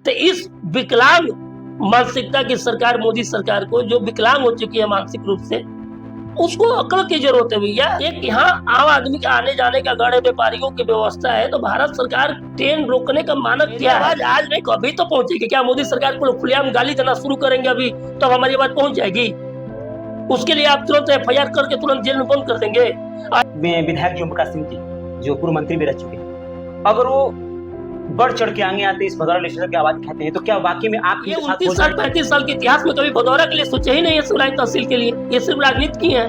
तो इस विकलांग मानसिकता की सरकार, मोदी सरकार को, जो विकलांग हो चुकी है मानसिक रूप से, उसको अकल की जरूरत है भैया। एक यहाँ आम आदमी के आने जाने का गड़े व्यापारियों की व्यवस्था है, तो भारत सरकार ट्रेन रोकने का मानक क्या है? आज नहीं कभी तो पहुंचेगी। क्या मोदी सरकार को खुलेआम गाली देना शुरू करेंगे अभी तो हमारी बात पहुंच जाएगी? उसके लिए आप तुरंत एफआईआर करके तुरंत जेल में बंद कर देंगे। विधायक ओम प्रकाश सिंह जी जो पूर्व मंत्री भी रह चुके हैं, अगर वो बढ़ चढ़ के आगे आते इस भदौरा लेजिस्लेचर की आवाज उठाते हैं, तो क्या वाकई में आप ये 29 साल 35 साल के इतिहास में कभी भदौरा के लिए सोचा ही नहीं है सिविल तहसील के लिए। ये सिर्फ राजनीति की है,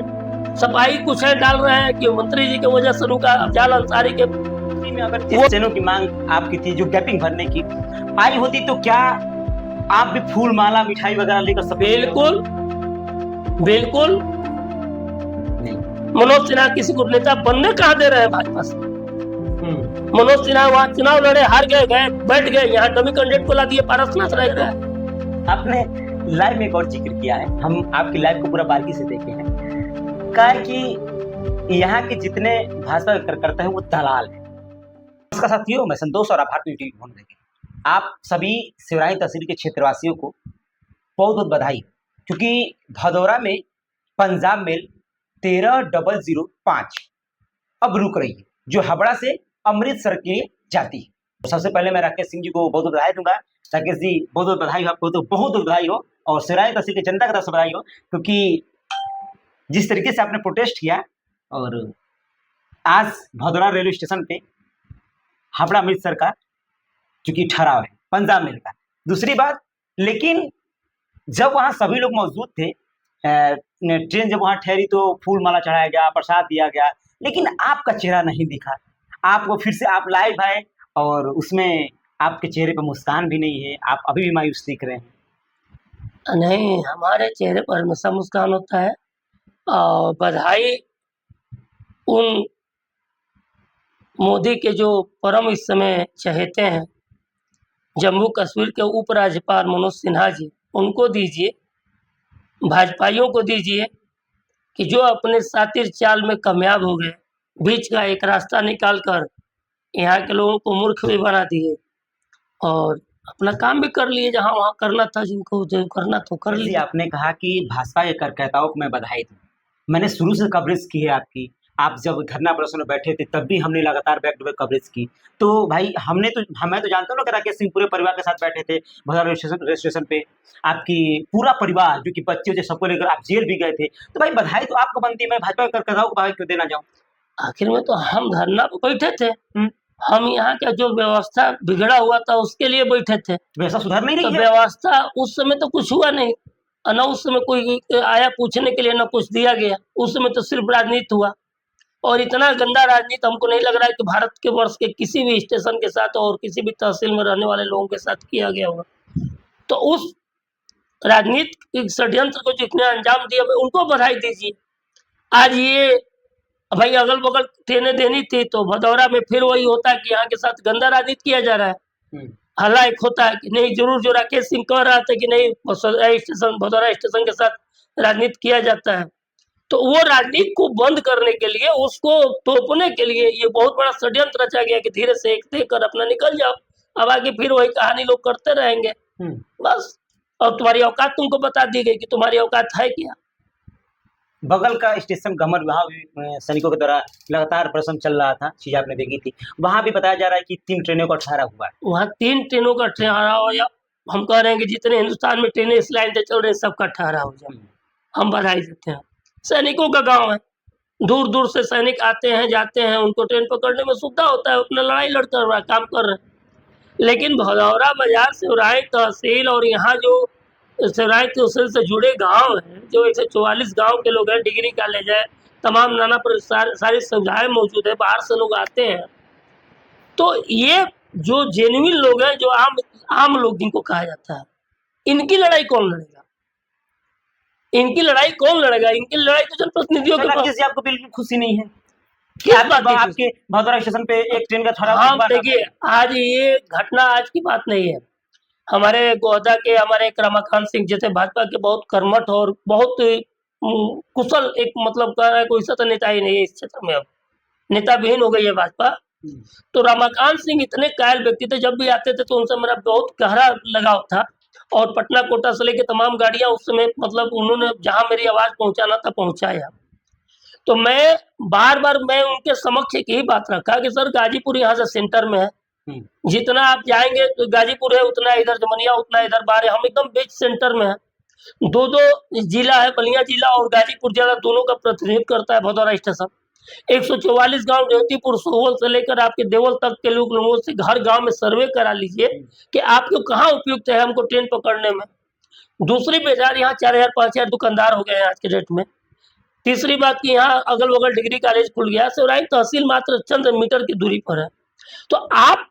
सफाई कुछ है डाल रहे हैं कि मंत्री जी के वजह से उनका अफजाल अंसारी के में अगर जिस ट्रेनों की मांग आपकी थी जो गैपिंग भरने की आई होती, तो क्या आप भी फूल माला मिठाई वगैरह लेकर? बिल्कुल बिल्कुल। मनोज सिन्हा किसी को नेता बनने कहाँ दे रहे हैं भाजपा से? मनोज सिन्हा वहाँ चुनाव लड़े, हार गए, बैठ गए, यहाँ डमी कैंडिडेट को ला दिए, पारसनाथ रह गए। आपने लाइव में एक और जिक्र किया है, हम आपकी लाइव को पूरा बारीकी से देखे हैं, कहा कि यहाँ के जितने भाजपा के कार्यकर्ता है वो दलाल है। इसका साथियों मैं संतोष और आप भारतीय टीवी ढूंढ रहे हैं। आप सभी सिवराई तहसील के क्षेत्रवासियों को बहुत बहुत बधाई, क्योंकि भदौरा में पंजाब मेल 13005 अब रुक रही है, जो हावड़ा से अमृतसर के जाती है। सबसे पहले मैं राकेश सिंह जी को बहुत बहुत बधाई दूंगा। राकेश जी बहुत बहुत बधाई हो, आपको तो बहुत बहुत बधाई हो, और सिवराई तहसील की जनता की तरफ से बधाई हो, क्योंकि जिस तरीके से आपने प्रोटेस्ट किया, और आज भदौरा रेलवे स्टेशन पे हावड़ा अमृतसर का चूंकि ठहराव है पंजाब मेल का। दूसरी बात, लेकिन जब वहाँ सभी लोग मौजूद थे, ट्रेन जब वहाँ ठहरी तो फूल माला चढ़ाया गया, प्रसाद दिया गया, लेकिन आपका चेहरा नहीं दिखा। आपको फिर से आप लाइव आए और उसमें आपके चेहरे पर मुस्कान भी नहीं है, आप अभी भी मायूस दिख रहे हैं। नहीं, हमारे चेहरे पर हमेशा मुस्कान होता है। और बधाई उन मोदी के जो परम इस समय चहेते हैं, जम्मू कश्मीर के उपराज्यपाल मनोज सिन्हा जी, उनको दीजिए, भाजपाइयों को दीजिए कि जो अपने सातिर चाल में कामयाब हो गए, बीच का एक रास्ता निकालकर यहाँ के लोगों को मूर्ख भी बना दिए और अपना काम भी कर लिए, जहाँ वहाँ करना था, जिनको जो करना तो कर लिया। आपने कहा कि भाजपा के कार्यकर्ताओं को मैं बधाई दूं। मैंने शुरू से कवरेज की है आपकी, आप जब धरना प्रदर्शन में बैठे थे तब भी हमने लगातार बैक टू बैक कवरेज की। तो भाई मैं तो जानता हूँ ना कि राकेश सिंह पूरे परिवार के साथ बैठे थे भदौरा रेलवे स्टेशन पे, आपकी पूरा परिवार जो कि बच्चे वच्चे सबको लेकर आप जेल भी गए थे, तो भाई बधाई तो आपको बनती है, मैं भाजपा के कार्यकर्ताओं को बधाई क्यों देना चाहूँ? आखिर में तो हम धरना पे बैठे थे, हम यहाँ का जो व्यवस्था बिगड़ा हुआ था उसके लिए बैठे थे। व्यवस्था सुधार नहीं रही तो है? व्यवस्था उस समय तो कुछ हुआ नहीं, न उस समय कोई आया पूछने के लिए, न कुछ दिया गया। उस समय तो सिर्फ राजनीति हुआ, और इतना गंदा राजनीति हमको नहीं लग रहा है कि भारत के वर्ष के किसी भी स्टेशन के साथ और किसी भी तहसील में रहने वाले लोगों के साथ किया गया होगा। तो उस राजनीतिक षड्यंत्र को जितने अंजाम दिया, उनको बधाई दीजिए। आज ये भाई अगल बगल ट्रेनें देनी थी, तो भदौरा में फिर वही होता है कि यहाँ के साथ गंदा राजनीति किया जा रहा है। हल्ला एक होता है कि नहीं, जरूर जो राकेश सिंह कह रहा था कि नहीं स्टेशन, भदौरा स्टेशन के साथ राजनीति किया जाता है, तो वो राजनीति को बंद करने के लिए, उसको तोपने के लिए ये बहुत बड़ा षड्यंत्र रचा गया कि धीरे से एक कर अपना निकल जाओ, अब आगे फिर वही कहानी लोग करते रहेंगे बस। और तुम्हारी औकात तुमको बता दी गई कि तुम्हारी औकात है क्या। बगल का स्टेशन गमर, वहाँ भी सैनिकों के द्वारा लगातार प्रदर्शन चल रहा था, चीज आपने देखी थी, वहाँ भी बताया जा रहा है कि 3 ट्रेनों का ठहरा हुआ है। वहाँ 3 ट्रेनों का ठहरा हो, या हम कह रहे हैं कि जितने हिंदुस्तान में ट्रेनें इस लाइन से चल रहे हैं सबका ठहरा हो जाए, हम बधाई देते हैं। सैनिकों का गांव है, दूर दूर से सैनिक आते हैं जाते हैं, उनको ट्रेन पकड़ने में सुविधा होता है, अपना लड़ाई लड़कर रहा काम कर रहे हैं। लेकिन भदौरा बाजार, सिवराई तहसील और यहाँ जो सिवराई तहसील से जुड़े गांव हैं, जो 144 गांव के लोग हैं, डिग्री कॉलेज है, तमाम नाना सारी सुविधाएं मौजूद है, बाहर से लोग आते हैं। तो ये जो जेन्युइन लोग हैं, जो आम लोग जिनको कहा जाता है, इनकी लड़ाई कौन लड़ेगा? इनकी लड़ाई कौन लड़ेगा? इनकी लड़ाई तो जनप्रतिनिधियों के पास। आपको बिल्कुल खुशी नहीं है कि आपके भदौरा स्टेशन पे एक ट्रेन का ठहराव? हाँ देखिए, आज ये घटना आज की बात नहीं है। हमारे गोहदा के हमारे रमाकांत सिंह जैसे भाजपा के बहुत कर्मठ और बहुत कुशल, एक मतलब कह रहा है कोई सा तो नेता ही नहीं है इस क्षेत्र में, अब नेता विहीन हो गई है भाजपा। तो रमाकांत सिंह इतने कायल व्यक्ति थे, जब भी आते थे तो उनसे मेरा बहुत गहरा लगाव था। और पटना कोटा से लेके तमाम गाड़ियां उस समय मतलब उन्होंने जहां मेरी आवाज पहुंचाना था पहुंचाया। तो मैं बार बार मैं उनके समक्ष एक ही बात रखा कि सर गाजीपुर यहाँ से सेंटर में है, जितना आप जाएंगे तो गाजीपुर है उतना इधर जमनिया उतना इधर बार है, हम एकदम बीच सेंटर में है। दो दो जिला है, बलिया जिला और गाजीपुर जिला दोनों का प्रतिनिधित्व करता है भदौरा स्टेशन। 144 गांव रेवतीपुर सोहल से लेकर आपके देवल तक के लोगों से हर गांव में सर्वे करा लीजिए कि आपको कहाँ उपयुक्त है हमको ट्रेन पकड़ने में। दूसरी बाजार यहाँ 4000 5000 दुकानदार हो गए हैं आज के डेट में। तीसरी बात की यहाँ अगल बगल डिग्री कॉलेज खुल गया, सिवराई तहसील मात्र चंद मीटर की दूरी पर है। तो आप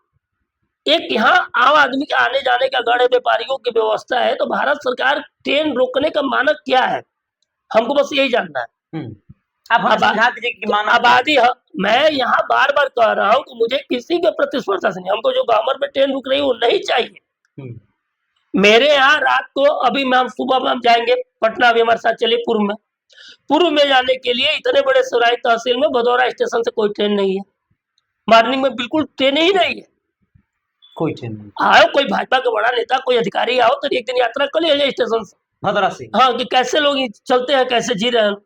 एक यहाँ आम आदमी के आने जाने का गढ़ है, व्यापारियों की व्यवस्था है, तो भारत सरकार ट्रेन रोकने का मानक क्या है, हमको बस यही जानना है। आप हमें समझा दीजिए कि मानक आबादी मैं यहाँ बार बार कह रहा हूँ कि मुझे किसी के प्रतिस्पर्धा से नहीं, हमको जो गामर में ट्रेन रुक रही है वो नहीं चाहिए। मेरे यहाँ रात को अभी हम सुबह में हम जाएंगे पटना, अभी हमारे साथ चलिए पूर्व में जाने के लिए इतने बड़े सराय तहसील में भदौरा स्टेशन से कोई ट्रेन नहीं है, मॉर्निंग में बिल्कुल ट्रेन ही नहीं है, कोई ट्रेन नहीं। आओ कोई भाजपा का बड़ा नेता कोई अधिकारी आओ तो एक दिन यात्रा कर लिया स्टेशन से भदौरा से, हाँ, कि कैसे लोग चलते हैं कैसे जी रहे हैं।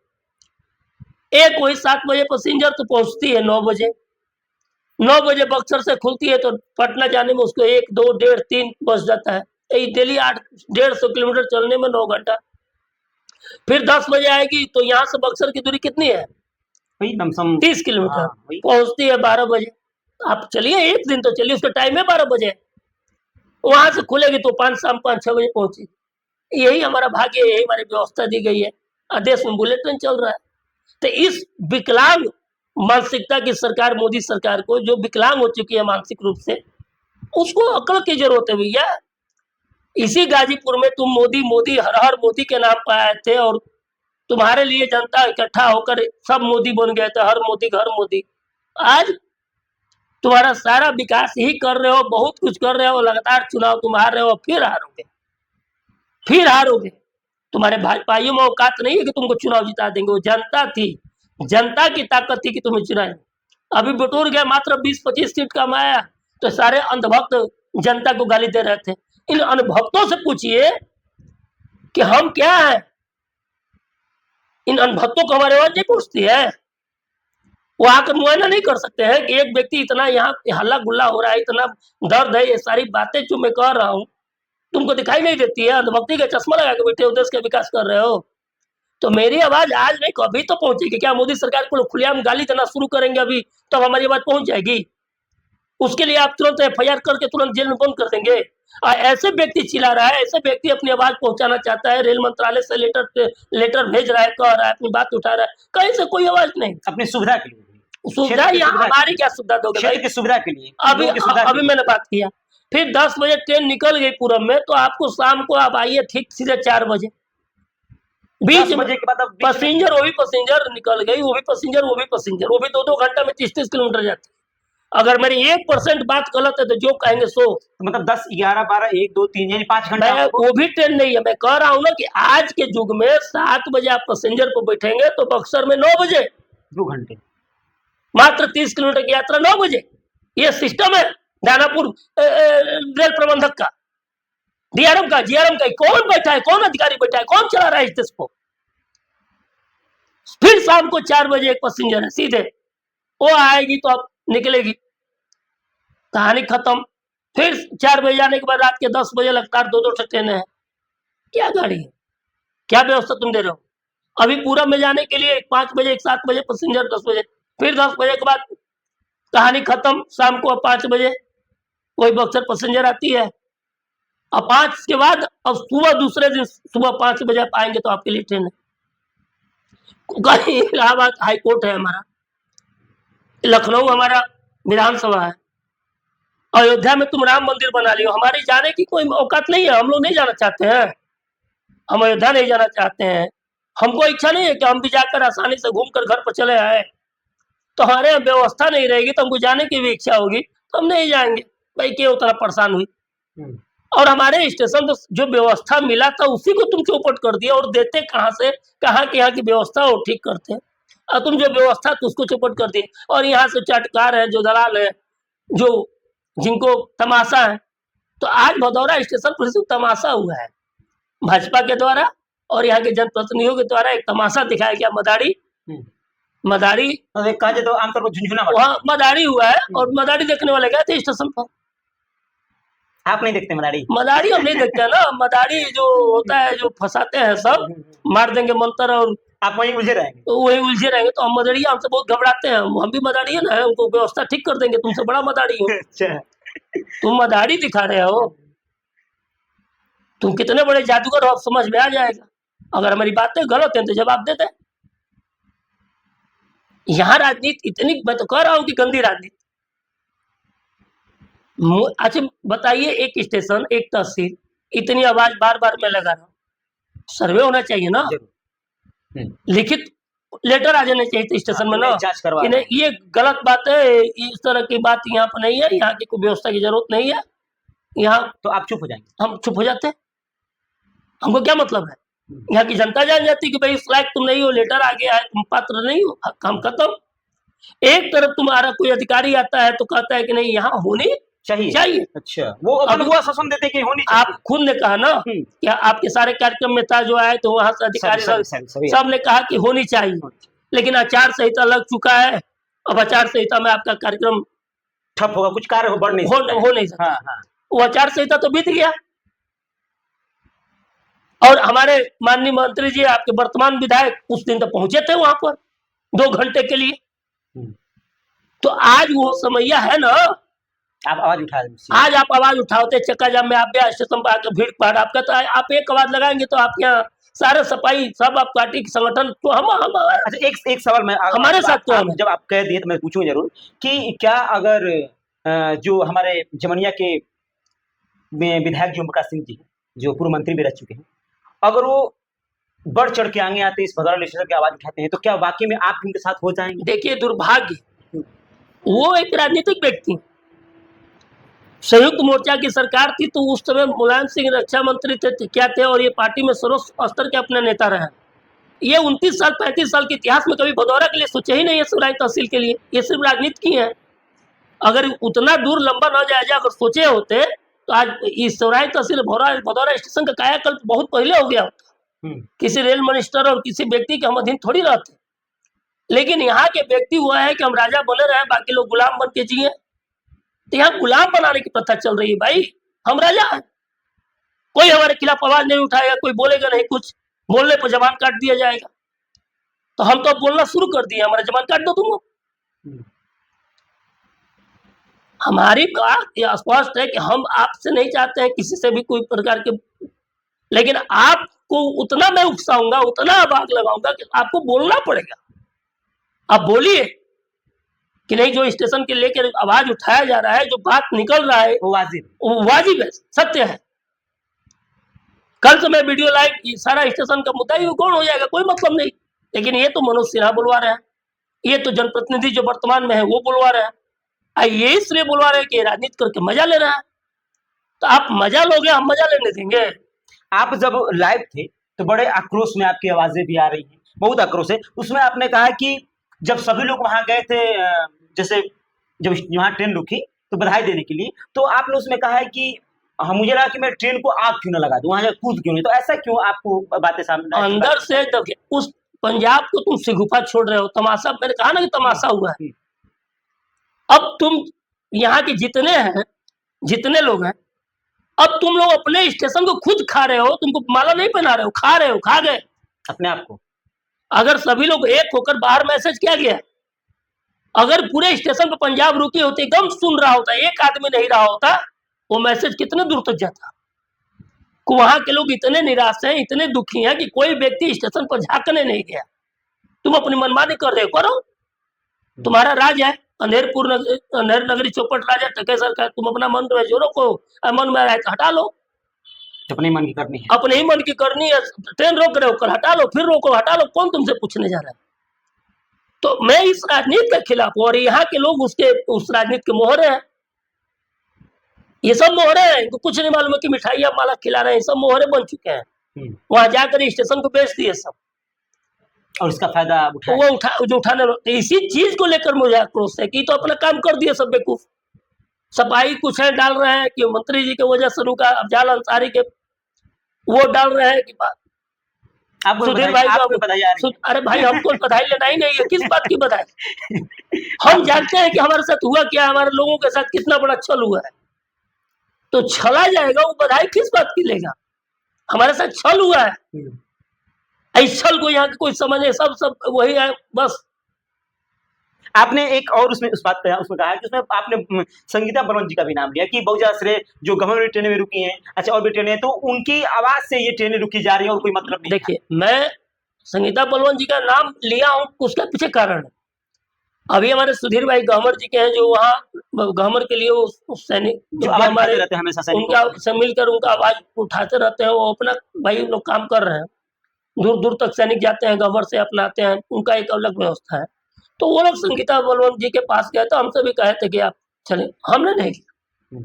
एक वही 7 बजे पैसेंजर तो पहुंचती है 9 बजे, 9 बजे बक्सर से खुलती है तो पटना जाने में उसको 1 2 1.5 3 बज जाता है। डेली 150 किलोमीटर चलने में 9 घंटा। फिर 10 बजे आएगी तो यहाँ से बक्सर की दूरी कितनी है, 30 किलोमीटर, पहुंचती है 12 बजे। आप चलिए एक दिन तो चलिए, उसका टाइम है 12 बजे, वहां से खुलेगी तो 5 शाम 5 6 बजे पहुंचेगी। यही हमारा भाग्य, यही हमारी व्यवस्था दी गई है। देश में बुलेट ट्रेन चल रहा है। तो इस विकलांग मानसिकता की सरकार, मोदी सरकार को, जो विकलांग हो चुकी है मानसिक रूप से, उसको अकल की जरूरत है भैया। इसी गाजीपुर में तुम मोदी मोदी हर हर मोदी के नाम पर आए थे और तुम्हारे लिए जनता इकट्ठा होकर सब मोदी बन गए थे, हर मोदी घर मोदी। आज तुम्हारा सारा विकास ही कर रहे हो, बहुत कुछ कर रहे हो, लगातार चुनाव तुम हार रहे हो, फिर हारोगे। तुम्हारे भाजपाइयों में औकात नहीं है कि तुमको चुनाव जिता देंगे। वो जनता थी, जनता की ताकत थी कि तुम्हें चुनाए। अभी बटोर गया मात्र 20-25 सीट कम आया तो सारे अंधभक्त जनता को गाली दे रहे थे। इन अनुभक्तों से पूछिए कि हम क्या है, इन अनुभक्तों को हमारी आवाज नहीं पूछती है। वो आकर मुआयना नहीं कर सकते हैं कि एक व्यक्ति इतना यहाँ हल्ला गुल्ला हो रहा है, इतना दर्द है, ये सारी बातें जो मैं कह रहा हूँ तुमको दिखाई नहीं देती है। अंधभक्ति का चश्मा लगा के बैठे हो, देश का विकास कर रहे हो। तो मेरी आवाज आज नहीं कभी तो पहुंचेगी। क्या मोदी सरकार को खुलेआम गाली देना शुरू करेंगे अभी तब हमारी आवाज पहुंच जाएगी? उसके लिए आप तुरंत FIR करके तुरंत जेल में बंद कर देंगे। ऐसे व्यक्ति चिल्ला रहा है, ऐसे व्यक्ति अपनी आवाज पहुंचाना चाहता है, रेल मंत्रालय से लेटर भेज रहा है, कह रहा है, अपनी बात उठा रहा है, कहीं से कोई आवाज नहीं। अपनी सुविधा के लिए, सुविधा यहाँ हमारी क्या सुविधा दोगे? क्षेत्र की सुविधा के लिए, अभी मैंने बात किया। फिर 10 बजे ट्रेन निकल गई पूरब में तो आपको शाम को आप आइए ठीक सीधे 4 बजे, बीच बजे के बाद पैसेंजर, वो भी पैसेंजर निकल गई, वो भी पैसेंजर, वो भी पैसेंजर, वो भी 2-2 घंटा में 30-30 किलोमीटर जाती। अगर मेरी 1% बात गलत है तो जो कहेंगे सो। तो मतलब 10 11 12 1 2 3 यानी 5 घंटा वो भी ट्रेन नहीं है। मैं कह रहा हूँ ना कि आज के युग में 7 बजे आप पैसेंजर को बैठेंगे तो बक्सर में 9 बजे, 2 घंटे, मात्र 30 किलोमीटर की यात्रा 9 बजे। ये सिस्टम है दानापुर रेल प्रबंधक का, DRM का, GRM का। कौन बैठा है, कौन अधिकारी बैठा है, कौन चला रहा है इस देश को? फिर शाम को 4 बजे एक पैसेंजर है सीधे, वो आएगी तो अब निकलेगी, कहानी खत्म। फिर 4 बजे जाने के बाद रात के 10 बजे लगातार 2-2 ट्रेनें हैं। क्या गाड़ी है, क्या व्यवस्था तुम दे रहे हो? अभी पूरब में जाने के लिए 5 बजे, एक 7 बजे पैसेंजर, 10 बजे, फिर 10 बजे के बाद कहानी खत्म। शाम को अब 5 बजे कोई बक्सर पैसेंजर आती है। अब 5 के बाद अब सुबह दूसरे दिन सुबह 5 बजे आप आएंगे तो आपके लिए ट्रेन है। इलाहाबाद हाई कोर्ट है हमारा, लखनऊ हमारा विधानसभा है, अयोध्या में तुम राम मंदिर बना लियो, हमारी जाने की कोई औकात नहीं है। हम लोग नहीं जाना चाहते हैं, हम अयोध्या नहीं जाना चाहते हैं। हमको इच्छा नहीं है कि हम भी जाकर आसानी से घूमकर घर पर चले आए। तो हमारे यहाँ व्यवस्था नहीं रहेगी तो हमको जाने की भी इच्छा होगी तो हम नहीं जाएंगे। भाई क्यों उतना परेशान हुई? और हमारे स्टेशन तो जो व्यवस्था मिला था उसी को तुम चौपट कर दिया और देते कहाँ से? कहाँ के यहाँ की व्यवस्था वो ठीक करते। और तुम जो व्यवस्था थी उसको चौपट कर दिए। और यहाँ से चटकार है, जो दलाल है, जो जिनको तमाशा है। तो आज भदौरा स्टेशन पर सिर्फ तमाशा हुआ है भाजपा के द्वारा और यहाँ के जनप्रतिनिधियों के द्वारा। एक तमाशा दिखाया गया मदारी मदारी तो कहा जाए तो आमतौर पर झुंझुना बांटा। वहाँ मदारी हुआ है और मदारी देखने वाले गए थे स्टेशन पर। आप नहीं देखते मदारी? मदारी हम नहीं देखते ना, मदारी जो होता है जो फंसाते हैं सब, मार देंगे मंत्र और आप वहीं उलझे रहेंगे। तो वही उलझे रहेंगे। तो हम मदारी हमसे बहुत घबराते हैं, हम भी मदारी है ना, उनको व्यवस्था ठीक कर देंगे, तुमसे बड़ा मदारी हो। अच्छा, तुम मदारी दिखा रहे हो, तुम कितने बड़े जादूगर हो अब समझ में आ जाएगा। अगर हमारी बातें गलत हैं तो जवाब देते। यहाँ राजनीति इतनी, मैं तो कह रहा हूँ कि गंदी राजनीति। अच्छा बताइए, एक स्टेशन, एक तहसील, इतनी आवाज बार बार मैं लगा रहा हूँ, सर्वे होना चाहिए ना, लिखित लेटर आ जाने चाहिए था स्टेशन में ना कि नहीं ये गलत बात है, इस तरह की बात यहाँ पर नहीं है, यहाँ की कोई व्यवस्था की जरूरत नहीं है। यहाँ तो आप चुप हो जाएंगे? हम चुप हो जाते, हमको क्या मतलब है। यहाँ की जनता जान जाती कि भाई इस लायक तुम नहीं हो, लेटर आ गया है, तुम पात्र नहीं हो, काम खत्म। एक तरफ तुम्हारा कोई अधिकारी आता है तो कहता है कि नहीं यहाँ होनी चाहिए। अच्छा, वो अब वो आश्वासन देते कि होनी चाहिए। आप खुद ने कहा ना कि आपके सारे कार्यक्रम में था जो आए तो वहां से अधिकारी सब ने कहा कि होनी चाहिए, लेकिन आचार संहिता लग चुका है। अब आचार संहिता में आपका कार्यक्रम ठप होगा, कुछ कार्य बढ़ नहीं हो नहीं सकता। वो आचार संहिता तो बीत गया। और हमारे माननीय मंत्री जी, आपके वर्तमान विधायक, उस दिन तो पहुंचे थे वहां पर 2 घंटे के लिए। तो आज वो समैया है ना, आप आवाज उठा रहे। आज आप आवाज उठाते चक्का जाम में, आप भी स्टेशन पर आकर भीड़ भाड़ आपका, तो आप एक आवाज लगाएंगे तो आप यहाँ सारे सफाई सब आप पार्टी के संगठन तो हम अच्छा, एक सवाल मैं हमारे साथ तो हम जब आप कह दिए तो मैं पूछूंगा जरूर कि क्या अगर जो हमारे जमनिया के विधायक जी ओम प्रकाश सिंह जी जो पूर्व मंत्री भी रह चुके हैं, अगर वो बढ़ चढ़ के आगे आते इस भदौरा स्टेशन की आवाज उठाते हैं तो क्या वाकई में आप उनके साथ हो जाएंगे? देखिए दुर्भाग्य, वो एक राजनीतिक व्यक्ति, संयुक्त मोर्चा की सरकार थी तो उस समय मुलायम सिंह रक्षा मंत्री थे क्या थे, और ये पार्टी में सर्वोच्च स्तर के अपने नेता रहे। ये 29 साल 35 साल के इतिहास में कभी भदौरा के लिए सोचे ही नहीं है, सिवराई तहसील के लिए। ये सिर्फ राजनीति की है। अगर उतना दूर लंबा न जाया अगर सोचे होते तो आज इस सिवराई तहसील भदौरा स्टेशन का कायाकल्प बहुत पहले हो गया होता। किसी रेल मिनिस्टर और किसी व्यक्ति के हम अधीन थोड़ी रहते। लेकिन यहाँ के व्यक्ति हुआ है कि हम राजा बने रहे, बाकी लोग गुलाम बन के जिए। तो यहाँ गुलाम बनाने की प्रथा चल रही है। भाई हम राजा हैं, कोई हमारे खिलाफ आवाज नहीं उठाएगा, कोई बोलेगा नहीं, कुछ बोलने पर जबान काट दिया जाएगा। तो हम तो बोलना शुरू कर दिए, हमारा जबान काट दो तुम। हमारी बात यह स्पष्ट है कि हम आपसे नहीं चाहते हैं किसी से भी कोई प्रकार के, लेकिन आपको उतना मैं उकसाऊंगा, उतना आवाज लगाऊंगा कि आपको बोलना पड़ेगा। आप बोलिए कि नहीं, जो स्टेशन के लेकर आवाज उठाया जा रहा है, जो बात निकल रहा है वो वाजिब है, सत्य है। कल से मैं वीडियो लाइव सारा स्टेशन का मुद्दा ही कौन हो जाएगा, कोई मतलब नहीं। लेकिन ये तो मनोज सिन्हा बुलवा रहे हैं, ये तो जनप्रतिनिधि जो वर्तमान में है वो बुलवा रहे हैं, ये इसलिए बुलवा रहे हैं कि राजनीति करके मजा ले रहा है। तो आप मजा लोगे, हम मजा लेने देंगे? आप जब लाइव थे तो बड़े आक्रोश में आपकी आवाजें भी आ रही हैं, बहुत आक्रोश है। उसमें आपने कहा कि जब सभी लोग वहां गए थे, जैसे जब वहां ट्रेन रुकी तो बधाई देने के लिए, तो आपने उसमें कहा है कि मुझे लगा कि मैं ट्रेन को आग क्यों ना लगा दूं, वहां कूद क्यों नहीं। तो ऐसा क्यों आपको बातें सामने अंदर से? देखिए, उस पंजाब को तुम सिगुफा छोड़ रहे हो, तमाशा, मैंने कहा ना कि तमाशा हुआ है। अब तुम यहाँ के जितने लोग हैं, अब तुम लोग अपने स्टेशन को खुद खा रहे हो, तुमको माला नहीं पहना रहे हो, खा रहे हो, खा गए अपने आप को। अगर सभी लोग एक होकर बाहर मैसेज किया गया, अगर पूरे स्टेशन पर पंजाब रुकी होती, गम सुन रहा होता, एक आदमी नहीं रहा होता, वो मैसेज कितने दूर तक जाता। वहां के लोग इतने निराश हैं, इतने दुखी हैं कि कोई व्यक्ति स्टेशन पर झांकने नहीं गया। तुम अपनी मनमानी कर रहे हो, करो, तुम्हारा राज है। अंधेर नगरी चौपट राजा टकेसर का, तुम अपना मन में जो रखो, मन में आए तो हटा लो। अपने मन की करनी है, अपने ही मन की करनी है। ट्रेन रोक रहे हो, कल हटा लो, फिर रोको, हटा लो, कौन तुमसे पूछने जा रहा है? तो मैं इस राजनीति के खिलाफ हूं, और यहाँ के लोग उस राजनीति के मोहरे हैं। ये सब मोहरे हैं, इनको कुछ नहीं मालूम है कि मिठाइयां माला खिला रहे हैं, सब मोहरे बन चुके हैं। वहां जाकर स्टेशन को बेच दिए सब। और इसका फायदा उठाए। वो जो उठाने इसी चीज को लेकर मुझे आक्रोश है कि तो अपना काम कर दिए सब बेवकूफ। सफाई कुछ है डाल रहे हैं कि मंत्री जी की वजह से रुका, अफजाल अंसारी के वो डाल रहे हैं कि आपको सुधीर भाई आपको बधाई आ रही अरे भाई हमको बधाई लेना ही नहीं है, किस बात की बधाई। हम जानते हैं कि हमारे साथ हुआ क्या, हमारे लोगों के साथ कितना बड़ा छल हुआ है, तो छला जाएगा वो बधाई किस बात की लेगा। हमारे साथ छल हुआ है, इस छल को यहाँ कोई समझे, सब वही है बस। आपने एक और उसमें उस बात पे उसमें कहा कि उसमें आपने संगीता बलवंत जी का भी नाम लिया कि बहुत ज्यादा श्रेय जो गवर्नमेंट ट्रेनें में रुकी हैं, अच्छा और भी ट्रेनें, तो उनकी आवाज से ये ट्रेनें रुकी जा रही है और कोई मतलब नहीं। देखिए मैं संगीता बलवंत जी का नाम लिया हूँ, उसका पीछे कारण है। अभी हमारे सुधीर भाई गहमर जी के हैं जो वहाँ गहमर के लिए उस सैनिक जो हमारे रहते हैं हमेशा उनका से मिलकर उनका आवाज उठाते रहते हैं, वो अपना भाई लोग काम कर रहे हैं, दूर दूर तक सैनिक जाते हैं गहमर से अपनाते हैं, उनका एक अलग व्यवस्था है। तो वो लोग संगीता बलवंत जी के पास गए तो हमसे भी कहे थे कि आप चले, हमने नहीं किया।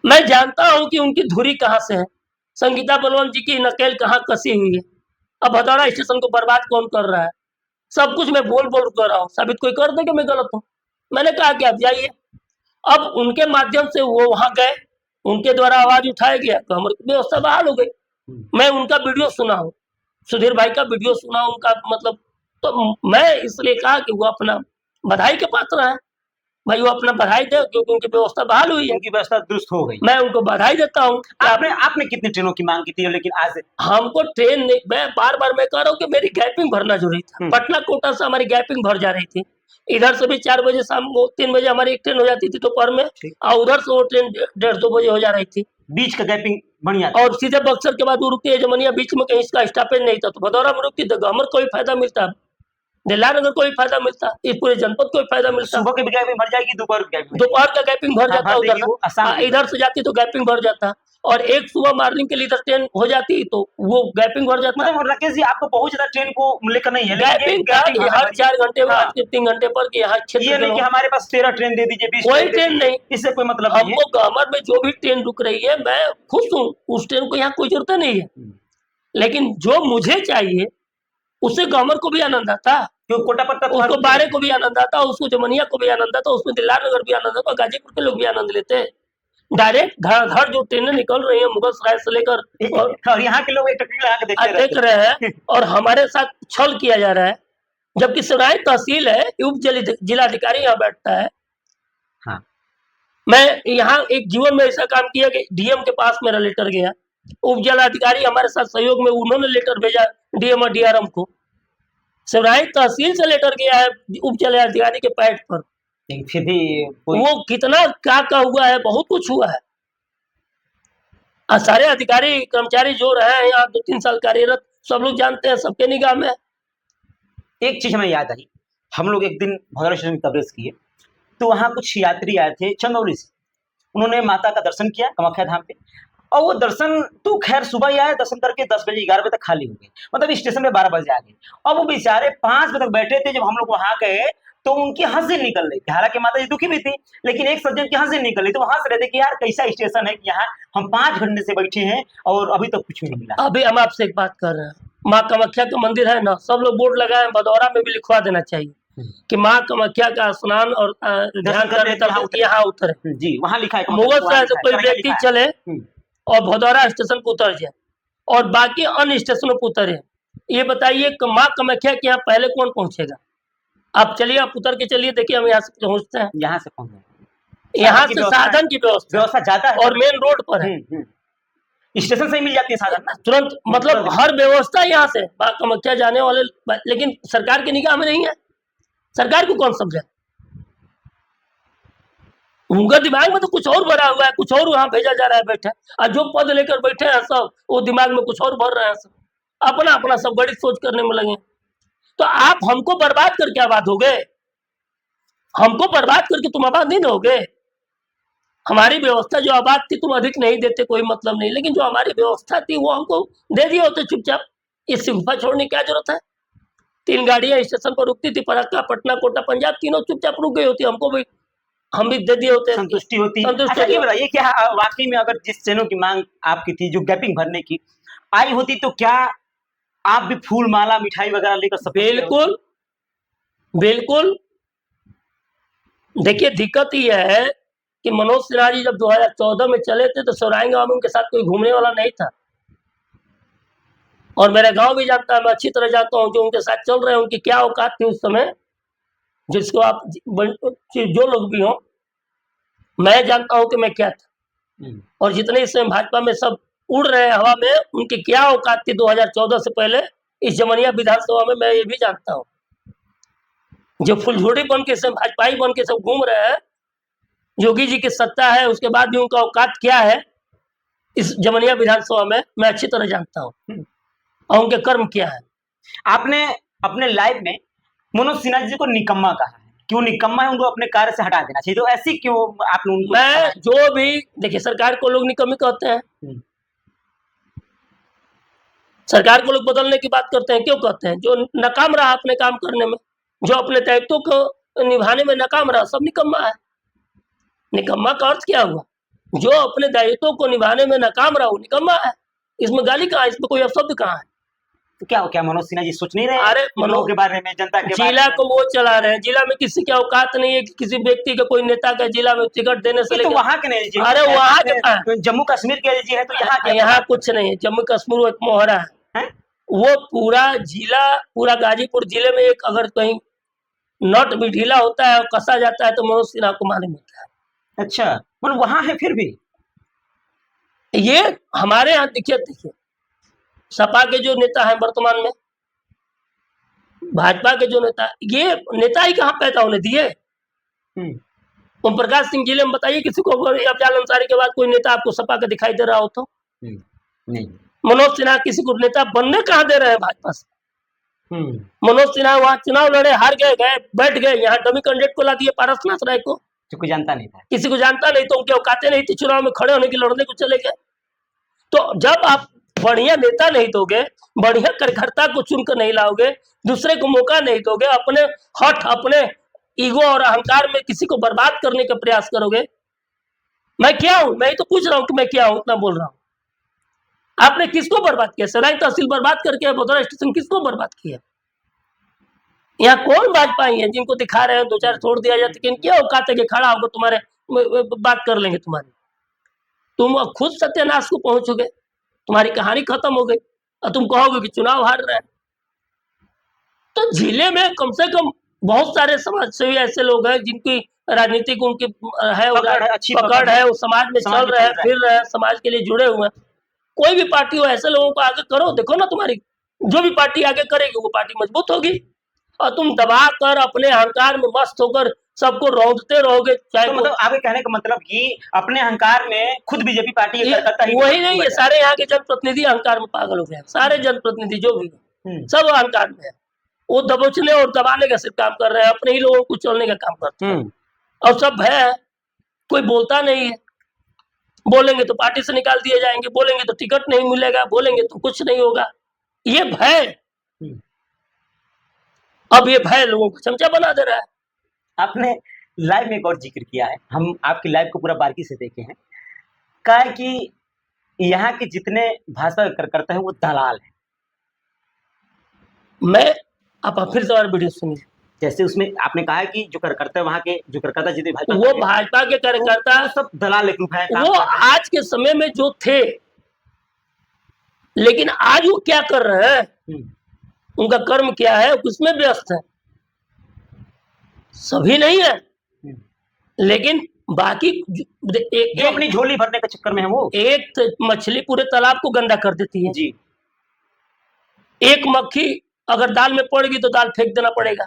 मैं जानता हूं कि उनकी धुरी कहाँ से है, संगीता बलवंत जी की नकेल कहाँ कसी हुई है। अब भदौड़ा स्टेशन को बर्बाद कौन कर रहा है, सब कुछ मैं बोल बोल कर रहा हूँ, साबित कोई कर दे कि मैं गलत हूँ। मैंने कहा कि आप जाइए। अब उनके माध्यम से वो वहां गए, उनके द्वारा आवाज उठाया गया तो हमारी व्यवस्था बहाल हो गई। मैं उनका वीडियो सुना हूँ, सुधीर भाई का वीडियो सुना उनका, मतलब तो मैं इसलिए कहा कि वो अपना बधाई के पात्र है, भाई वो अपना बधाई दे क्योंकि उनकी व्यवस्था बहाल हुई है, उनकी व्यवस्था दुरुस्त हो गई। मैं उनको बधाई देता हूँ। आपने कितनी ट्रेनों की मांग की थी, लेकिन आज हमको ट्रेन नहीं, मैं बार बार मैं कह रहा हूँ कि मेरी गैपिंग भरना जरूरी था। पटना कोटा से हमारी गैपिंग भर जा रही थी, इधर से भी 4 बजे शाम को 3 बजे हमारी एक ट्रेन हो जाती थी दोपहर में, और उधर से वो ट्रेन 1:30-2 बजे हो जा रही थी, बीच का गैपिंग बढ़िया, और सीधे बक्सर के बाद वो रुकती है जमनिया, बीच में कहीं इसका स्टॉपेज नहीं था, तो भदौरा में रुकती तो गहमर को भी फायदा मिलता, दिलानगर को भी फायदा मिलता, इस पूरे जनपद को भी फायदा मिलता। सुबह की गैपिंग भर जाएगी, दोपहर का गैपिंग भर जाता, उधर इधर से जाती तो गैपिंग भर जाता, और एक सुबह मॉर्निंग के लिए इधर ट्रेन हो जाती तो वो गैपिंग भर जाता। मतलब राकेश जी आपको बहुत ज्यादा ट्रेन को लेकर नहीं है, गैपिंग का हर 4 घंटे में 3 घंटे पर कि यहाँ ये नहीं कि हमारे पास 13 ट्रेन दे दीजिए, 20 कोई ट्रेन नहीं, इससे कोई मतलब नहीं। हमको गहमर में जो भी ट्रेन रुक रही है मैं खुश हूँ, उस ट्रेन को यहाँ कोई जरूरत नहीं है, लेकिन जो मुझे चाहिए उससे गहमर को भी आनंद आता, कोटा पत्ता उसको बारे को भी आनंद आता, उसको जमनिया को भी आनंद आता, उसमें दिलानगर भी आनंद आता, गाजीपुर के लोग भी आनंद लेते हैं। डायरेक्ट धड़ जो ट्रेनें निकल रही है मुगल सराय से लेकर, और यहाँ के लोग देख रहे हैं, और हमारे साथ छल किया जा रहा है, जबकि सराय तहसील है, उप जिलाधिकारी यहाँ बैठता है। हाँ। मैं यहाँ एक जीवन में ऐसा काम किया कि डीएम के पास मेरा लेटर गया, उप जिलाधिकारी हमारे साथ सहयोग में उन्होंने लेटर भेजा डीएम और डीआरएम को, सराय तहसील से लेटर गया है उप जिलाधिकारी के पैड पर, फिर भी वो कितना क्या हुआ है, बहुत कुछ हुआ है। सारे अधिकारी कर्मचारी जो रहे हैं यहाँ 2-3 साल कार्यरत, सब लोग जानते हैं, सबके निगाह में। एक चीज हमें याद आई, हम लोग एक दिन भदौरा स्टेशन की कवरेज किए तो वहां कुछ यात्री आए थे चंदौली से, उन्होंने माता का दर्शन किया कामाख्या धाम पे, और वो दर्शन तो खैर सुबह ही आए, दर्शन करके 10 बजे 11 बजे तक खाली हो गए, मतलब स्टेशन में 12 बजे आ गए, और वो बेचारे 5 बजे तक बैठे थे। जब हम लोग वहां गए तो उनकी हंसी निकल रही थी, हालांकि माता जी दुखी भी थी, लेकिन एक सज्जन की हंसी निकल रही थी, वो हंस रहे थे कि यार कैसा स्टेशन है कि यहाँ हम 5 घंटे से बैठे हैं और अभी तक कुछ भी नहीं मिला। अभी हम आपसे एक बात कर रहे हैं, माँ कामाख्या का मंदिर है ना, सब लोग बोर्ड लगाए, भदौरा में भी लिखवा देना चाहिए कि माँ कामाख्या का स्नान और ध्यान करने तक यहाँ उतरे जी, वहाँ लिखा है मुगल सराय से कोई व्यक्ति चले और भदौरा स्टेशन पर उतर जाए और बाकी अन्य स्टेशनों पर उतरे। ये बताइए कि माँ कामाख्या के यहाँ पहले कौन पहुंचेगा? आप चलिए, आप उतर के चलिए, देखिए हम यहाँ से पहुंचते हैं, यहाँ से पहुंचे, यहाँ से साधन की व्यवस्था ज्यादा है और मेन रोड पर है, स्टेशन से ही मिल जाती है साधन तुरंत, मतलब हर व्यवस्था यहाँ से कामाख्या जाने वाले, लेकिन सरकार की निगाह में नहीं है। सरकार को कौन समझे? उनका दिमाग में तो कुछ और भरा हुआ है, कुछ और वहां भेजा जा रहा है बैठे, और जो पद लेकर बैठे हैं सब वो दिमाग में कुछ और भर रहे हैं, सब अपना अपना सब बड़ी सोच करने में लगे। तो आप हमको बर्बाद करके आबाद हो गए, हमको बर्बाद करके तुम आबाद नहीं होगे। हमारी व्यवस्था जो आबाद थी तुम अधिक नहीं देते, कोई मतलब नहीं, लेकिन जो हमारी व्यवस्था थी वो हमको दे दिए होते चुपचाप। इस गुफा छोड़ने की क्या जरूरत है? 3 गाड़ियां स्टेशन पर रुकती थी, फरक्का, पटना, कोटा, पंजाब, तीनों चुपचाप रुक गई होती, हमको भी हम भी दे दिए होते, संतुष्टि होती। अच्छा ये बताइए क्या वाकई में अगर जिस ट्रेनों की मांग आपकी थी, जो गैपिंग भरने की आई होती, तो क्या आप भी फूल माला मिठाई वगैरह लेकर सब बिल्कुल बिल्कुल। देखिए दिक्कत ये है कि मनोज सिन्हा जी जब 2014 में चले थे तो सौराई गांव में उनके साथ कोई घूमने वाला नहीं था, और मेरा गांव भी जानता है, मैं अच्छी तरह जानता हूँ जो उनके साथ चल रहे हैं उनकी क्या औकात थी उस समय, जिसको आप जो लोग भी हो, मैं जानता हूँ कि मैं क्या था। और जितने इस समय भाजपा में सब उड़ रहे हैं हवा में, उनकी क्या औकात थी 2014 से पहले इस जमनिया विधानसभा में, मैं ये भी जानता हूँ। जो फुलझोड़ी बन के सब भाजपाई बन के सब घूम रहे हैं, योगी जी की सत्ता है उसके बाद भी उनका औकात क्या है इस जमनिया विधानसभा में, मैं अच्छी तरह जानता हूँ, और उनके कर्म क्या है। आपने अपने लाइफ में मनोज सिन्हा जी को निकम्मा कहा है, क्यों निकम्मा है? उनको अपने कार्य से हटा देना चाहिए, तो ऐसी क्यों आपने उनको? मैं जो भी देखिए, सरकार को लोग निकम्मी कहते हैं, सरकार को लोग बदलने की बात करते हैं, क्यों कहते हैं? जो नाकाम रहा अपने काम करने में, जो अपने दायित्वों को निभाने में नाकाम रहा, सब निकम्मा है। निकम्मा का अर्थ क्या हुआ? जो अपने दायित्वों को निभाने में नाकाम रहा वो निकम्मा है। इसमें गाली कहाँ है? इसमें कोई अपशब्द कहाँ है? तो क्या हो, क्या मनोज सिन्हा जी सोच नहीं रहे अरे लोगों के बारे में, जनता के बारे जिला में? को वो चला रहे हैं, जिला में किसी की औकात नहीं है कि किसी व्यक्ति का, कोई नेता का जिला में टिकट देने से ये तो लेकर, वहां के नहीं जी, अरे वहां के कहाँ है? जम्मू कश्मीर के जी है, तो यहाँ के यहाँ कुछ नहीं है। जम्मू कश्मीर वो एक मोहरा है, हैं? वो पूरा जिला, पूरा गाजीपुर जिले में एक अगर कहीं नट भी ढीला होता है और कसा जाता है तो मनोज सिन्हा को मालूम होता है। अच्छा, मतलब वहां है फिर भी? ये हमारे यहाँ देखिए सपा के जो नेता हैं वर्तमान में, भाजपा के जो नेता, ये नेता ही कहाँ पैदा होने दिए? ओम प्रकाश सिंह जिले में बताइए किसी को, अफजाल अंसारी के बाद कोई नेता आपको सपा का दिखाई दे रहा हो तो? नहीं। मनोज सिन्हा किसी को नेता बनने कहाँ दे रहे हैं भाजपा से? मनोज सिन्हा वहां चुनाव लड़े, हार गए, बैठ गए, यहाँ डमी कैंडिडेट को ला दिए पारसनाथ राय को, कोई जानता नहीं था, किसी को जानता नहीं, तो उनके औकाते नहीं थी चुनाव में खड़े होने की, लड़ने को चले गए। तो जब आप बढ़िया नेता नहीं दोगे, बढ़िया कार्यकर्ता को चुनकर नहीं लाओगे, दूसरे को मौका नहीं दोगे, अपने हठ, अपने ईगो और अहंकार में किसी को बर्बाद करने का प्रयास करोगे, मैं क्या हूं? मैं ही तो पूछ रहा हूं कि मैं क्या हूं, इतना बोल रहा हूं। आपने किसको बर्बाद किया? सराय तहसील बर्बाद करके बदौरा स्टेशन किसको बर्बाद किया? यहाँ कौन भाजपाई है जिनको दिखा रहे हैं दो चार छोड़ दिया जाए, लेकिन क्या औकात है कि खड़ा होकर तुम्हारे बात कर लेंगे तुम्हारी? तुम खुद सत्यानाश को पहुंचोगे, तुम्हारी कहानी खत्म हो गई, और तुम कहोगे कि चुनाव हार रहे हैं। तो जिले में कम से कम बहुत सारे समाज सेवी ऐसे लोग हैं जिनकी राजनीतिक उनकी है, अच्छी पकड़ है, वो समाज में चल रहे हैं, फिर रहे हैं, समाज के लिए जुड़े हुए हैं। कोई भी पार्टी हो, ऐसे लोगों को आगे करो, देखो ना तुम्हारी जो भी पार्टी आगे करेगी वो पार्टी मजबूत होगी। और तुम दबा कर अपने अहंकार में मस्त होकर सबको रौंदते रहोगे, चाहे तो मतलब आपके कहने का मतलब कि अपने अहंकार में खुद बीजेपी पार्टी करता ही वही नहीं है, सारे यहाँ के जनप्रतिनिधि अहंकार में पागल हो गए, सारे जनप्रतिनिधि जो भी सब अहंकार में है, वो दबोचने और दबाने का सिर्फ काम कर रहे हैं, अपने ही लोगों को चलने का काम करते हैं, और सब है, कोई बोलता नहीं है। बोलेंगे तो पार्टी से निकाल दिए जाएंगे, बोलेंगे तो टिकट नहीं मिलेगा, बोलेंगे तो कुछ नहीं होगा। ये भय, अब ये भय लोगों को चमचा बना दे रहा है। आपने लाइव में एक और जिक्र किया है, हम आपकी लाइव को पूरा बारीकी से देखे हैं, कहा है कि यहाँ के जितने भाषा कार्यकर्ता हैं वो दलाल हैं। मैं आप फिर से और वीडियो सुनिए। जैसे उसमें आपने कहा है कि जो कार्यकर्ता वहाँ के, जो कार्यकर्ता जितने भाजपा, वो भाजपा के कार्यकर्ता सब दलाल ग्रुप है, वो आज के समय में जो थे, लेकिन आज वो क्या कर रहे हैं, उनका कर्म क्या है, उसमें व्यस्त है। सभी नहीं है, लेकिन बाकी जो अपनी झोली भरने के चक्कर में है, वो एक मछली पूरे तालाब को गंदा कर देती है जी। एक मक्खी अगर दाल में पड़ेगी तो दाल फेंक देना पड़ेगा।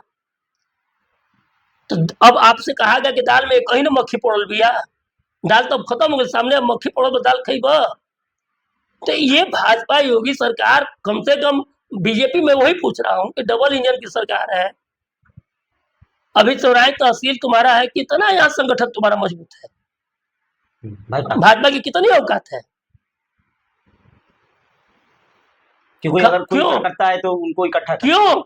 तो अब आपसे कहा गया कि दाल में कहीं ना मक्खी पड़ल बिया, दाल तो अब खत्म हो गई, सामने अब मक्खी पड़ो तो दाल खइब। तो ये भाजपा योगी सरकार, कम से कम बीजेपी में वही पूछ रहा हूं कि डबल इंजन की सरकार है, अभी चौराहे तहसील तुम्हारा है, कितना यहाँ संगठन तुम्हारा मजबूत है, भाजपा की कितनी औकात है? क्योंकि अगर कोई करता है तो उनको इकट्ठा क्यों?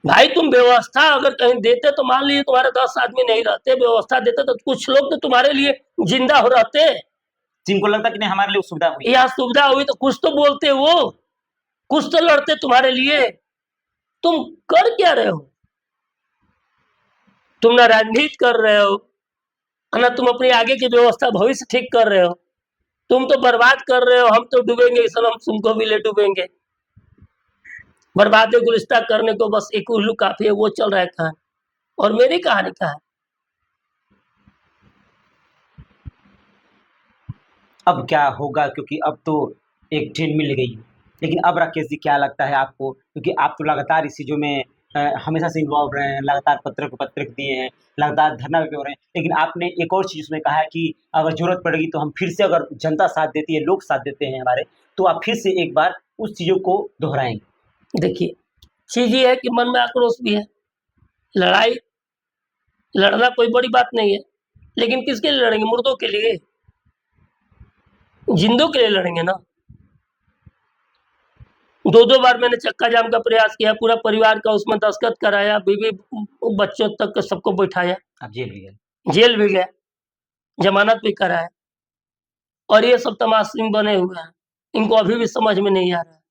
भाई तुम व्यवस्था अगर कहीं देते तो मान लीजिए तुम्हारे 10 आदमी नहीं रहते, व्यवस्था देते तो कुछ लोग तो तुम्हारे लिए जिंदा हो रहते, जिनको लगता कि नहीं हमारे लिए सुविधा हुई, यहाँ सुविधा हुई तो कुछ तो बोलते वो। कुछ तो लड़ते तुम्हारे लिए, तुम कर क्या रहे हो? तुम ना राजनीति कर रहे हो, ना तुम अपनी आगे की व्यवस्था भविष्य ठीक कर रहे हो, तुम तो बर्बाद कर रहे हो। हम तो डूबेंगे, सब हम तुमको भी ले डूबेंगे। बर्बाद गुलिस्ता करने को बस एक उल्लू काफी है, वो चल रहा है कहानी। और मेरी कहानी क्या है? अब क्या होगा, क्योंकि अब तो एक ट्रेन मिल गई। लेकिन अब राकेश जी क्या लगता है आपको, क्योंकि आप तो लगातार इस चीज़ों में हमेशा से इन्वॉल्व रहे हैं, लगातार पत्र पे पत्र दिए हैं, लगातार धरना पे हो रहे हैं, लेकिन आपने एक और चीज़ उसमें कहा है कि अगर ज़रूरत पड़ेगी तो हम फिर से, अगर जनता साथ देती है, लोग साथ देते हैं हमारे, तो आप फिर से एक बार उस चीज़ों को दोहराएँगे। देखिए, चीज़ ये है कि मन में आक्रोश भी है। लड़ाई लड़ना कोई बड़ी बात नहीं है, लेकिन किसके लिए लड़ेंगे? मुर्दों के लिए? जिंदों के लिए लड़ेंगे ना। 2-2 बार मैंने चक्का जाम का प्रयास किया, पूरा परिवार का उसमें दस्तखत कराया, बीवी बच्चों तक के सबको बैठाया, आप जेल भी गए। जेल भी गया, जमानत भी कराया, और ये सब तमाशबीन बने हुए हैं। इनको अभी भी समझ में नहीं आ रहा है।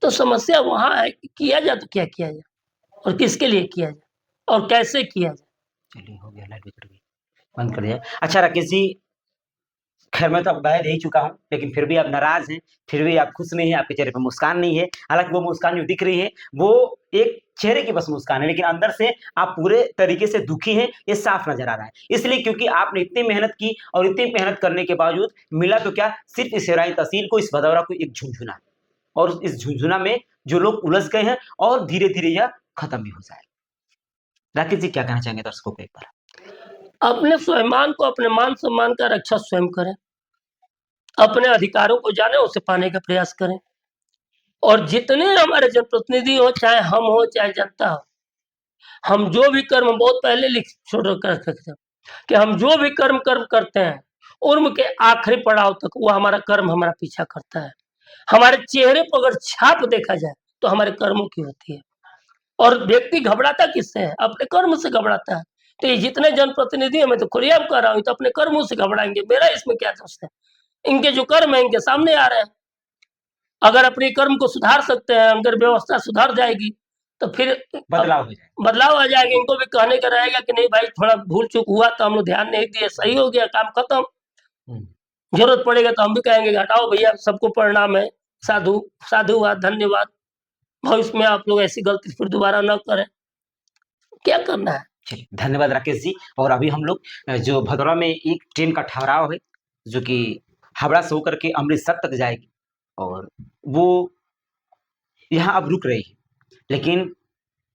तो समस्या वहाँ है कि किया जाए तो क्या किया जाए, और किसके लिए किया जाए, और कैसे किया जाए? चलिए, हो गया, लाइट भी कट गई, बंद कर दिया। अच्छा राकेश जी, खैर मैं तो आपको बधाई दे ही चुका हूँ, लेकिन फिर भी आप नाराज़ हैं, फिर भी आप खुश नहीं हैं, आपके चेहरे पे मुस्कान नहीं है। हालाँकि वो मुस्कान जो दिख रही है, वो एक चेहरे की बस मुस्कान है, लेकिन अंदर से आप पूरे तरीके से दुखी हैं, ये साफ नज़र आ रहा है। इसलिए क्योंकि आपने इतनी मेहनत की, और इतनी मेहनत करने के बावजूद मिला तो क्या, सिर्फ़ इस सिराई तहसील को, इस भदौरा को एक झुनझुना, और इस झुनझुना में जो लोग उलझ गए हैं, और धीरे-धीरे यह खत्म भी हो जाएगा। राकेश जी क्या कहना चाहेंगे दर्शकों को एक बार? अपने स्वाभिमान को, अपने मान-सम्मान का रक्षा स्वयं करें। अपने अधिकारों को जानें, उसे पाने का प्रयास करें। और जितने हमारे जनप्रतिनिधि हो, चाहे हम हो, चाहे जनता हो, हम जो भी कर्म, बहुत पहले लिख छोड़ कर रखे थे कि हम जो भी कर्म करते हैं, उम्र के आखिरी पड़ाव तक वो हमारा कर्म हमारा पीछा करता है। हमारे चेहरे पर अगर छाप देखा जाए तो हमारे कर्मों की होती है। और व्यक्ति घबराता किससे है? अपने कर्म से घबराता है। तो ये जितने जनप्रतिनिधि हैं, मैं तो खुलेआम कह रहा हूँ, तो अपने कर्मों से घबराएंगे। मेरा इसमें क्या दोष है? इनके जो कर्म है, इनके सामने आ रहे हैं। अगर अपने कर्म को सुधार सकते हैं, अगर व्यवस्था सुधर जाएगी, तो फिर बदलाव हो जाए। बदलाव आ जाएगा। इनको भी कहने का रहेगा कि नहीं भाई, थोड़ा भूल चूक हुआ तो हम लोग ध्यान नहीं दिए, सही हो गया, काम खत्म। हुँ। जरूरत पड़ेगा तो हम भी कहेंगे कि हटाओ भैया, सबको प्रणाम है, साधु साधुवाद, धन्यवाद। भविष्य में आप लोग ऐसी गलती फिर दोबारा न करें। क्या करना है? चलिए, धन्यवाद राकेश जी। और अभी हम लोग जो भदौरा में एक ट्रेन का ठहराव है, जो कि हावड़ा से होकर के अमृतसर तक जाएगी, और वो यहाँ अब रुक रही है। लेकिन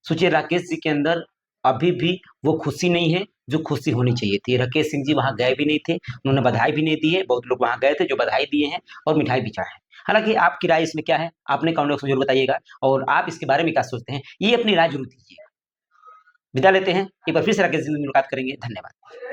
सोचिए, राकेश जी के अंदर अभी भी वो खुशी नहीं है, जो खुशी होनी चाहिए थी। राकेश सिंह जी वहाँ गए भी नहीं थे, उन्होंने बधाई भी नहीं दी है। बहुत लोग वहाँ गए थे जो बधाई दिए हैं, और मिठाई भी चढ़ाए हैं। हालाँकि आपकी राय इसमें क्या है? आपने कमेंट बॉक्स में ज़रूर बताइएगा, और आप इसके बारे में क्या सोचते हैं? ये अपनी राय ज़रूर दीजिएगा। विदा लेते हैं, एक बार फिर से राकेश जी से मुलाकात करेंगे। धन्यवाद।